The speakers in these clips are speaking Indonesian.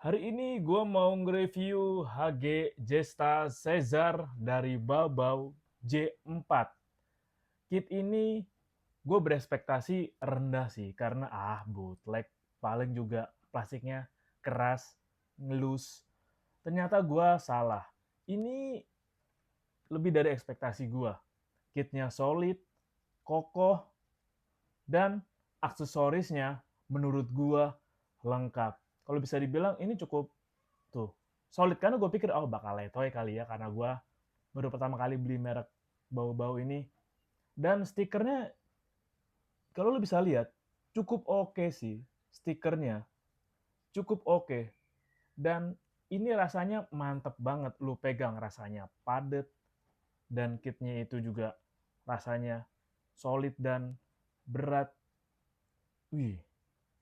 Hari ini gue mau nge-review HG Jesta Caesar dari Bawbau J4. Kit ini gue berespektasi rendah sih, karena bootleg, paling juga plastiknya keras, ngelus. Ternyata gue salah. Ini lebih dari ekspektasi gue. Kitnya solid, kokoh, dan aksesorisnya menurut gue lengkap. Kalau bisa dibilang ini cukup tuh solid, karena gue pikir bakal letoy kali ya, karena gue baru pertama kali beli merek bau-bau ini. Dan stikernya, kalau lu bisa lihat, cukup oke sih. Stikernya cukup oke. Dan ini rasanya mantep banget, lu pegang rasanya padet. Dan kitnya itu juga rasanya solid dan berat. Wih,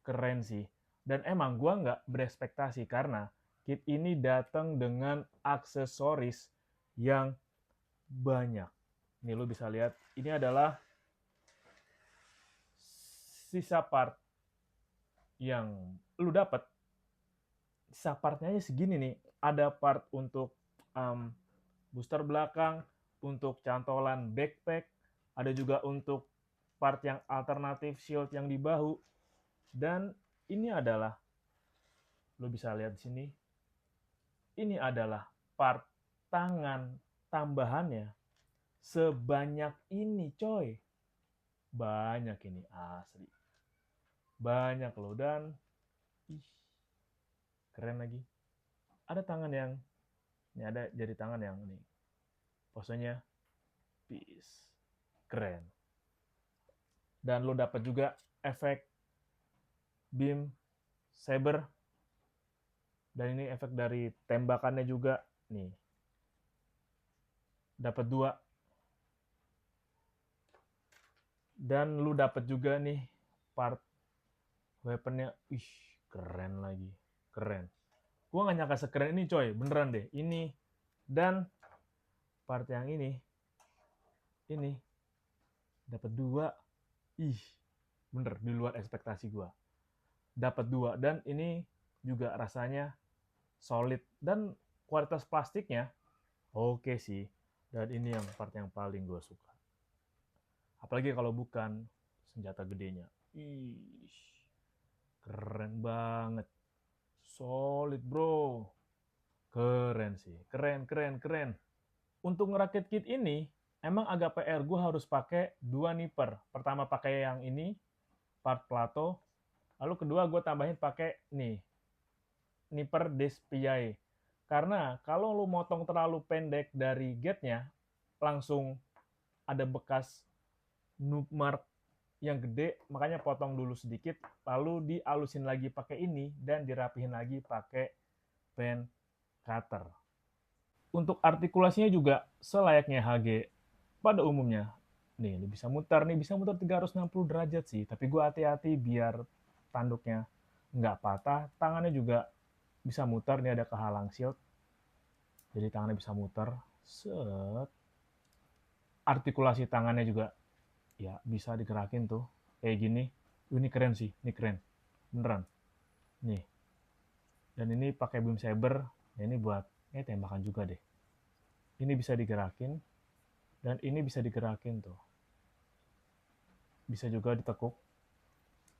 keren sih. Dan emang gue nggak berespektasi, karena kit ini datang dengan aksesoris yang banyak. Ini lu bisa lihat, ini adalah sisa part yang lu dapat. Sisa partnya aja segini nih. Ada part untuk um, booster belakang, untuk cantolan backpack, ada juga untuk part yang alternatif shield yang di bahu, dan ini adalah, lu bisa lihat di sini, ini adalah part tangan tambahannya sebanyak ini, coy. Banyak ini, asli. Banyak loh, dan ih, keren lagi. Ada tangan yang, ini ada jari tangan yang ini. Posenya peace. Keren. Dan lo dapat juga efek beam saber. Dan ini efek dari tembakannya juga. Nih. Dapat dua. Dan lu dapat juga nih part weaponnya. Ih, keren lagi. Keren. Gua nggak nyangka sekeren ini, coy. Beneran deh. Ini dan part yang ini dapat dua. Ih, bener, di luar ekspektasi gua. Dapat dua, dan ini juga rasanya solid, dan kualitas plastiknya oke sih. Dan ini yang part yang paling gue suka. Apalagi kalau bukan senjata gedenya. Ih, keren banget. Solid, bro. Keren sih. Keren, keren, keren. Untuk ngerakit kit ini, emang agak PR, gue harus pakai dua nipper. Pertama pakai yang ini, part plato. Lalu kedua gue tambahin pakai nih, nipper DSPI. Karena kalau lu motong terlalu pendek dari gate-nya, langsung ada bekas noob mark yang gede, makanya potong dulu sedikit, lalu dialusin lagi pakai ini, dan dirapihin lagi pakai pen cutter. Untuk artikulasinya juga selayaknya HG pada umumnya. Nih, lu bisa muter 360 derajat sih, tapi gue hati-hati biar tanduknya nggak patah. Tangannya juga bisa muter, nih ada kehalang shield, jadi tangannya bisa muter. Set. Artikulasi tangannya juga ya bisa digerakin tuh, kayak gini. Ini keren sih, ini keren. Beneran. Nih. Dan ini pakai beam saber, ya ini buat tembakan juga deh. Ini bisa digerakin, dan ini bisa digerakin tuh. Bisa juga ditekuk.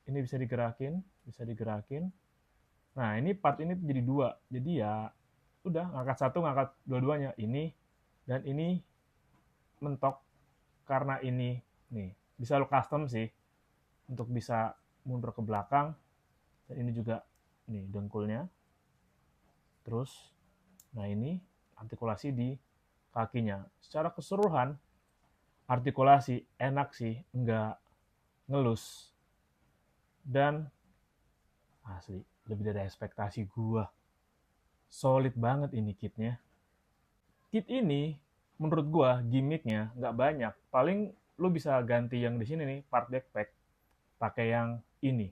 Ini bisa digerakin, bisa digerakin. Nah, ini part ini jadi dua. Jadi ya udah, ngangkat satu, ngangkat dua-duanya. Ini dan ini mentok, karena ini nih bisa lo custom sih untuk bisa mundur ke belakang. Dan ini juga nih dengkulnya. Terus nah ini artikulasi di kakinya. Secara keseluruhan artikulasi enak sih, enggak ngelus, dan asli lebih dari ekspektasi gua. Solid banget ini kitnya. Kit ini menurut gua gimmicknya nggak banyak. Paling lu bisa ganti yang di sini nih, part backpack, pakai yang ini.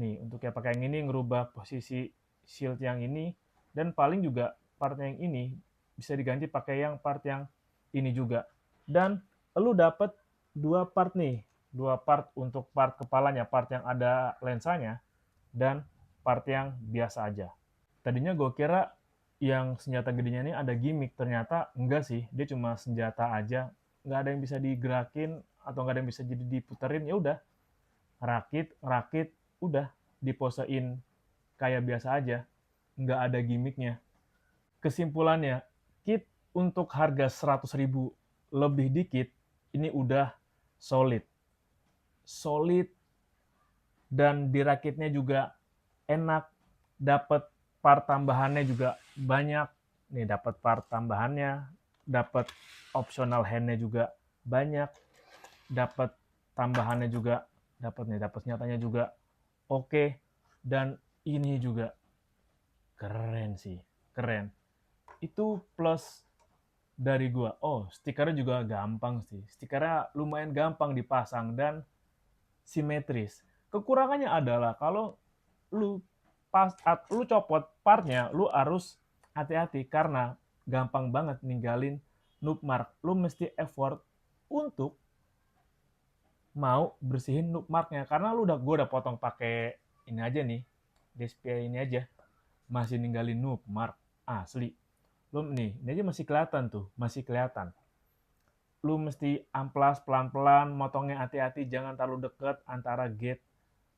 Nih, untuk yang pakai yang ini ngerubah posisi shield yang ini, dan paling juga part yang ini bisa diganti pakai yang part yang ini juga. Dan lu dapet dua part nih, dua part untuk part kepalanya, part yang ada lensanya dan part yang biasa aja. Tadinya gue kira yang senjata gedenya ini ada gimmick, ternyata enggak sih, dia cuma senjata aja, nggak ada yang bisa digerakin atau nggak ada yang bisa jadi diputerin, ya udah rakit rakit, udah diposein kayak biasa aja, nggak ada gimmicknya. Kesimpulannya, kit untuk harga 100.000 lebih dikit ini udah solid, solid, dan dirakitnya juga enak, dapat part tambahannya juga banyak. Nih dapat part tambahannya, dapat optional handnya juga banyak, dapat tambahannya juga, dapat senjatanya juga oke, dan ini juga keren sih, keren. Itu plus dari gua. Oh, stikernya juga gampang sih. Stikernya lumayan gampang dipasang dan simetris. Kekurangannya adalah kalau lu lu copot partnya, lu harus hati-hati karena gampang banget ninggalin noob mark. Lu mesti effort untuk mau bersihin noob marknya karena gue udah potong pakai ini aja nih, DSP ini aja masih ninggalin noob mark asli. Lu nih, ini aja masih kelihatan tuh, masih kelihatan. Lu mesti amplas pelan-pelan, motongnya hati-hati, jangan terlalu deket antara gate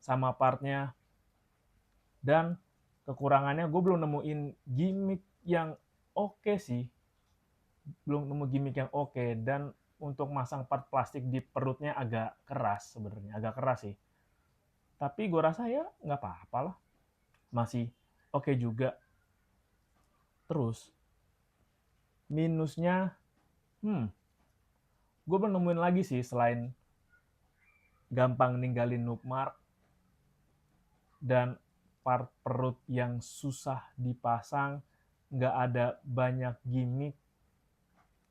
sama partnya. Dan kekurangannya gue belum nemuin gimmick yang oke sih, belum nemu gimmick yang oke. Dan untuk masang part plastik di perutnya agak keras sebenarnya, agak keras sih. Tapi gue rasa ya nggak apa-apa lah, masih oke juga. Terus minusnya, gue belum nemuin lagi sih selain gampang ninggalin noob mark dan part perut yang susah dipasang, nggak ada banyak gimmick.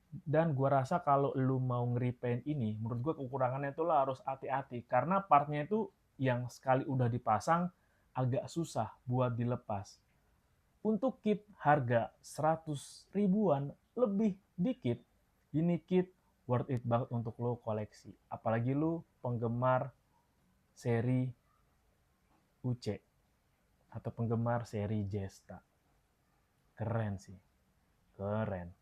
Dan gue rasa kalau lu mau nge-repaint ini, menurut gue kekurangannya itu lo harus hati-hati karena partnya itu yang sekali udah dipasang agak susah buat dilepas. Untuk kit harga 100 ribuan lebih dikit, ini kit worth it banget untuk lo koleksi. Apalagi lo penggemar seri UC atau penggemar seri Jesta. Keren sih, keren.